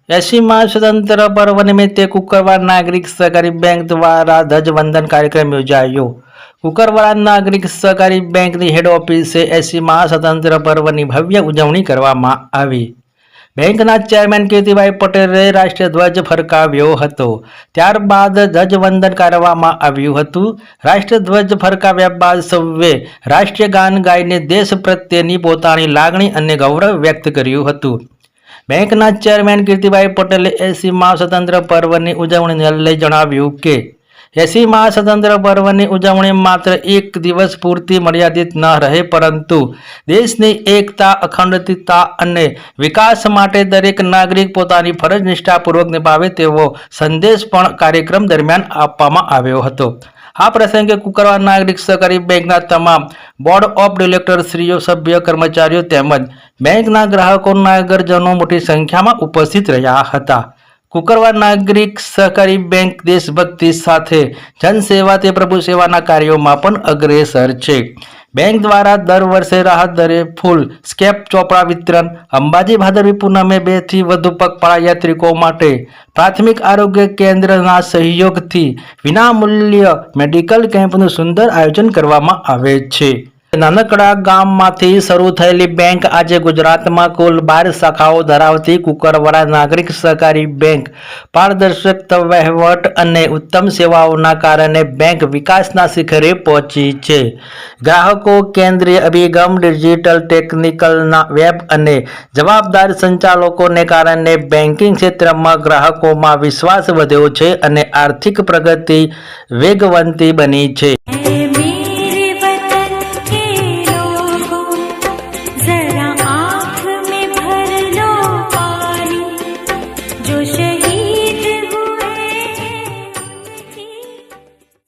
80માં સ્વતંત્ર પર્વ નિમિત્તે કુકરવાડા નાગરિક સહકારી બેંક દ્વારા ધ્વજવંદન કાર્યક્રમ યોજાયો। કુકરવાડા નાગરિક સહકારી બેંકની હેડ ઓફિસે 80માં સ્વતંત્ર પર્વની ભવ્ય ઉજવણી કરવામાં આવી। બેંકના ચેરમેન કીર્તિભાઈ પટેલે રાષ્ટ્રીય ધ્વજ ફરકાવ્યો હતો। ત્યારબાદ ધ્વજવંદન કરવામાં આવ્યું હતું। રાષ્ટ્રીય ધ્વજ ફરકાવ્યા બાદ સૌએ રાષ્ટ્રીય ગાન ગાઈને દેશ પ્રત્યેની પોતાની લાગણી અને ગૌરવ વ્યક્ત કર્યું હતું। બેંકના ચેરમેન કીર્તિભાઈ પટેલે 80માં સ્વતંત્ર પર્વની ઉજવણીને લઈ જણાવ્યું કે 80માં સ્વતંત્ર પર્વની ઉજવણી માત્ર એક દિવસ પૂરતી મર્યાદિત ન રહે, પરંતુ દેશની એકતા, અખંડિતતા અને વિકાસ માટે દરેક નાગરિક પોતાની ફરજ નિષ્ઠાપૂર્વક નિભાવે તેવો સંદેશ પણ કાર્યક્રમ દરમિયાન આપવામાં આવ્યો હતો। આ પ્રસંગે કુકરવાડા નાગરિક સહકારી બેંકના તમામ બોર્ડ ઓફ ડિરેક્ટરશ્રીઓ, સભ્ય, કર્મચારીઓ તેમજ બેંકના ગ્રાહકો, નગરજનો મોટી સંખ્યામાં ઉપસ્થિત રહ્યા હતા। કુકરવાડા નાગરિક સહકારી બેંક દેશભક્તિ સાથે જનસેવા તે પ્રભુ સેવાના કાર્યોમાં પણ અગ્રેસર છે। બેંક દ્વારા દર વર્ષે રાહત દરે ફૂલ સ્કેપ ચોપડા વિતરણ, અંબાજી ભાદરવી પૂનમે 2 થી વધુ પગપાળા યાત્રિકો માટે પ્રાથમિક આરોગ્ય કેન્દ્રના સહયોગથી વિનામૂલ્ય મેડિકલ કેમ્પનું સુંદર આયોજન કરવામાં આવે છે। નાનકડા ગામમાંથી શરૂ થયેલી બેંક આજે ગુજરાતમાં કુલ 12 શાખાઓ ધરાવતી કુકરવાડા નાગરિક સહકારી બેંક પારદર્શક વહીવટ અને ઉત્તમ સેવાઓના કારણે બેંક વિકાસના શિખરે પહોંચી છે। ગ્રાહકો કેન્દ્રીય અભિગમ, ડિજિટલ ટેકનિકલના વેબ અને જવાબદાર સંચાલકોને કારણે બેન્કિંગ ક્ષેત્રમાં ગ્રાહકોમાં વિશ્વાસ વધ્યો છે અને આર્થિક પ્રગતિ વેગવંતી બની છે।